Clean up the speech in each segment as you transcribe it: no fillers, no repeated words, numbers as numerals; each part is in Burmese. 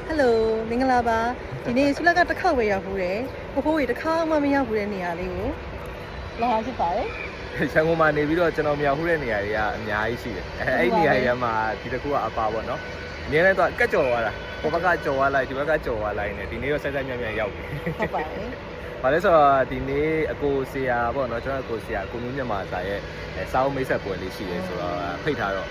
Hello မင်္ဂလာပါဒီနေ့ဆုလကတစ်ခေါက်ပဲရောက်ဘူးတယ်ဖိုးကြီးတစ်ခါမှမရောက်ဘူးတဲ့နေရာလေးကိုလာဖြစ်ပါတယ် ရန်ကုန်မှာနေပြီးတော့ကျွန်တော်မြောက်ဟူးတဲ့နေရာတွေကအများကြီးရှိတယ်အဲ့ဒီနေရာတွေမှာဒီတစ်ခုကအပါပေါ့နော်အများနဲ့တော့ကတ်ကြော်သွားတာဟိုဘက်ကကြော်သွားလိုက်ဒီဘက်ကကြော်သွားလိုက်နေဒီနေ့တော့ဆက်ဆက်မြတ်မြတ်ရောက်ပြီ ဟုတ်ပါတယ် ဘာလဲဆိုတော့ဒီနေ့အကိုဆရာပေါ့နော်ကျွန်တော်အကိုဆရာကိုမျိုးမြန်မာစာရဲ့စာအုပ်မိတ်ဆက်ပွဲလေးရှိတယ်ဆိုတော့ဖိတ်ထားတော့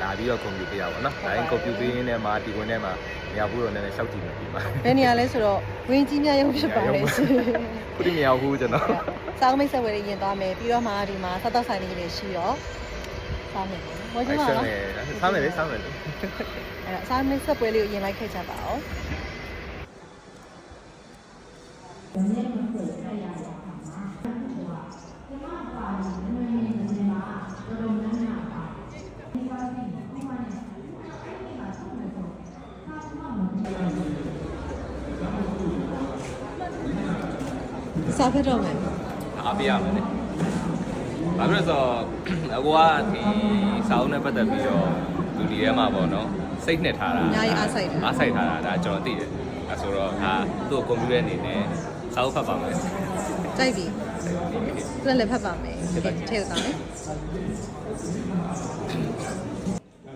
လာပြီးတော့ကွန်ပျူတာရပါတော့နော်ဒါရင်ကွန်ပျူတာရင်းထဲမှာဒီဝင်ထဲမှာမြောက်ဟူးတော့နည်းနည်းရှောက်ကြည့်နေပြီပါဘယ်နေရာလဲဆိုတော့ဝင်းကြီးများရောက်ဖြစ်ပါတယ်ရှင် ခုဒီမြောက်ဟူးကျွန်တော် စောင်းမိတ်ဆက်ဝယ်လေးရင်သွားမယ်ပြီးတော့မှဒီမှာစားတော့ဆိုင်လေးတွေရှိတော့စားမယ်ဟောကြည့်ပါနော်စားမယ်လေစားမယ်လေ အဲ့တော့စားမိတ်ဆက်ပွဲလေးကိုရင်လိုက်ခဲ့ကြပါအောင်စားဖက်တော့မယ် အားပေးရမယ်လေဘာဖြစ်လို့ဆိုတော့အကိုကဒီစာအုပ်နဲ့ပတ်သက်ပြီးတော့လူဒီထဲမှာပေါ့နော်စိတ်နှစ်ထားတာ အများကြီးအားစိုက်တယ် အားစိုက်ထားတာဒါကျွန်တော်သိတယ်အဲဆိုတော့သူ့ကိုကွန်ပျူတာအနေနဲ့စာအုပ်ဖတ်ပါမယ် ကြိုက်ပြီသူလည်းဖတ်ပါမယ်ထည့်သွားမယ်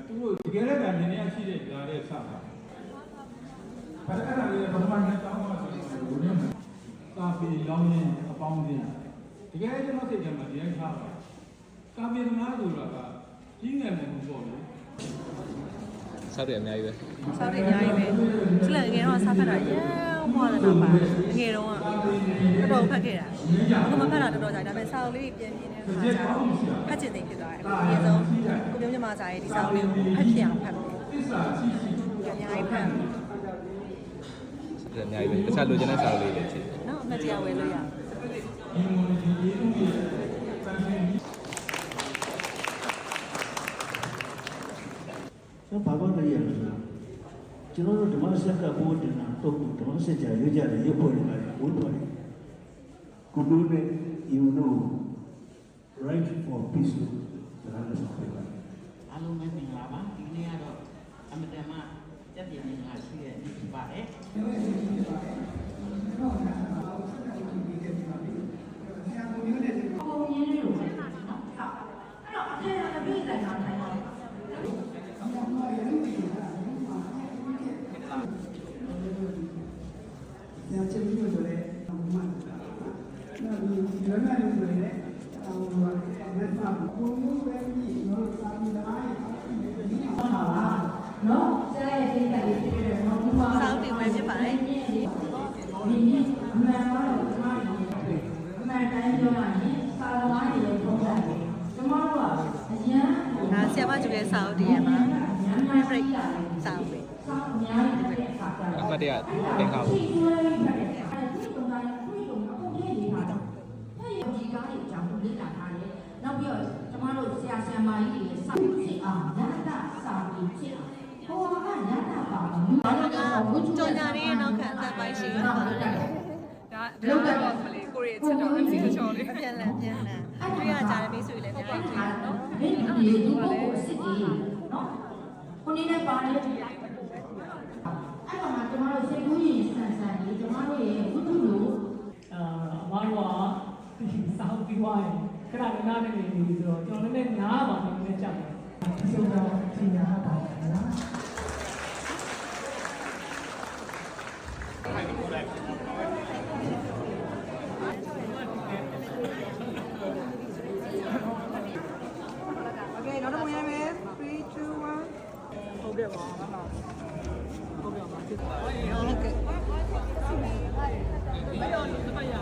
သူတို့တကယ်လည်းဗာနေနေရှိတဲ့ဓာတ်ရဲ့စတာဘာလဲအဲ့ဒါလေးပထမနဲ့တောင်းမှဆိုရင်ဘုရားကာပီလောင်းရင်အပေါင်းအသင်းတကယ်ကျွန်တော်စိတ်ထဲမှာဒီတိုင်းထားပါကာပီသမားဆိုတာကကြီးငယ်မှုပေါ့လေ စားတယ်အများကြီးပဲ စားတယ်အများကြီးပဲသူလည်းငယ်တော့စားဖက်တာရဲမွာတယ်တော့ပါငယ်တော့တော်ဖက်ခဲ့တာအခုမဖက်တာတော်တော်ကြာဒါပေမဲ့စာအုပ်လေးပြန်ပြင်းနေတဲ့ခါကျတော့ဖက်ချင်သိဖြစ်သွားတယ်အခုအရင်ဆုံးကိုမျိုးမြန်မာစာရဲ့ဒီစာအုပ်လေးကိုဖက်ပြအောင်ဖက်မယ်အများကြီးဖက် အများကြီးပဲတခြားလိုချင်တဲ့စာအုပ်လေးတွေရှိတယ် နော်အမှတ်တရဝယ်လို့ရ ဘာဘာတွေရလဲကျွန်တော်တို့ဓမ္မစက်ကဘိုးတင်တာတော့ဓမ္မစက်ကြရွေးကြတယ်ရုပ်ပေါ်နေတာဝိပေါ်တယ်ကိုတို့နဲ့ you know right for peace ဒါလည်းဆိုပါ အားလုံးပဲမင်္ဂလာပါဒီနေ့ကတော့အမတန်မှကြက်ပြင်းနေတာရှိတဲ့နေ့ဖြစ်ပါတယ်စာအုပ်တွေဝယ်ဖြစ်ပါတယ် ဒါဆရာမကျူရဲ့စာအုပ်တွေရဲ့မှာ favorite စာအုပ်တွေ အမှတ်တရသင်္ခါဘူး နောက်ပြီးတော့ကျမတို့ဆရာဆရာမကြီးတွေစာဖြစ်အောင်ရတာစာပြီးဖြစ်အောင်ဟိုကရတာပါဘူးဘာလို့လဲဆိုတော့ ကြော်ညာလေးရဲ့နောက်ခံအသက်ပိုင်းရှိရပါတယ် ဒါတော့မလေးကိုရီချစ်တော် MC ချော်လေး ပြန်လည်တွေ့ရကြတယ်မိတ်ဆွေလည်းအများကြီးတွေ့ရနော် ဘယ်လိုလဲသူ့ကိုစစ်တယ်နော်ခုနေနဲ့ပါတယ်အဲ့တော့မှကျမတို့စိတ်ကူးရင်ဆန်ဆန်ကြီးကျမတို့ရဲ့ဝတ္ထုလို အမားတို့ကစောင်းပြီးသွားရင်ခဏနားနေနေပြီဆိုတော့ကျွန်တော်လည်းနားပါနေနေကြတယ်အဆုံးတော့ပြင်ရတာပါနော် Okay နောက်တော့ဝင်ရမယ်3 2 1ဟုတ်ကဲ့ပါမမဟုတ်ကဲ့ပါစစ်ပါ ဟုတ်ကဲ့ မရောလို့မရ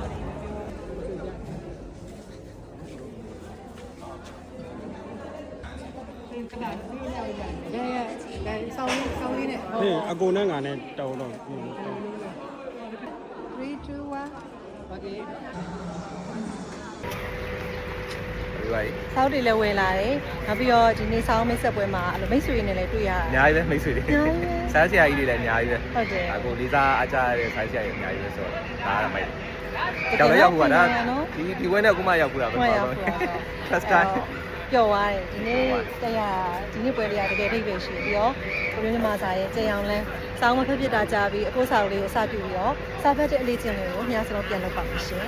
ဆောင်းလေးနဲ့ ဟေးအကုန်နဲ့ငါနဲ့တောင်းတော့ 3 2 1 Okay ဒီပါ စောက်တွေလည်းဝယ်လာတယ်နောက်ပြီးတော့ဒီနေ့စောင်းမိတ်ဆက်ပွဲမှာအဲ့လိုမိတ်ဆွေတွေနဲ့လည်းတွေ့ရတာ အများကြီးပဲမိတ်ဆွေတွေစားဆရာကြီးတွေလည်းအများကြီးပဲ ဟုတ်တယ် အကိုလေးစားအားကြရတဲ့စားဆရာကြီးအများကြီးပဲဆိုတော့ဒါကမိုက်ကြောက်လည်းရောက်ဘူးကဒါဒီဝဲနဲ့အခုမှရောက်ဘူးလားမဟုတ်ဘူး first time ပျော်သွားတယ်ဒီနေ့ဒီနေ့ပွဲလေးကတကယ်ထိပ်ပဲရှိပြီးတော့ကိုမျိုးမြန်မာစာရဲ့ကြံအောင်လန်းစောင်းမဖက်ဖြစ်တာကြပြီးအဖို့စာလေးကိုအစပြုပြီးတော့စာဖက်တဲ့အလေးချင်းလေးကိုညစလုံးပြန်လုပ်ပါမယ်ရှင်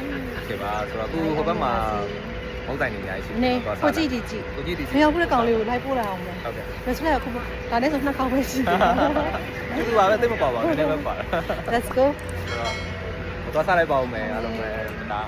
ဖြစ်ပါဆိုတော့ခုဟိုဘက်မှာမဟုတ်တိုင်းနေအများကြီးရှိ နေကိုကြည့်ဒီကြည့်မရောက်ဘူးတဲ့ကောင်လေးကိုလိုက်ပို့လာအောင်လေဟုတ်ကဲ့ဒါဆိုလည်းအခုဒါနဲ့ဆိုနှစ်ခေါက်ပဲရှိတယ်တူတူပါပဲသိမပါပါဘူးနည်းနည်းပဲပါ Let's go တော့စားလိုက်ပါဦးမယ်အားလုံးပဲဒါ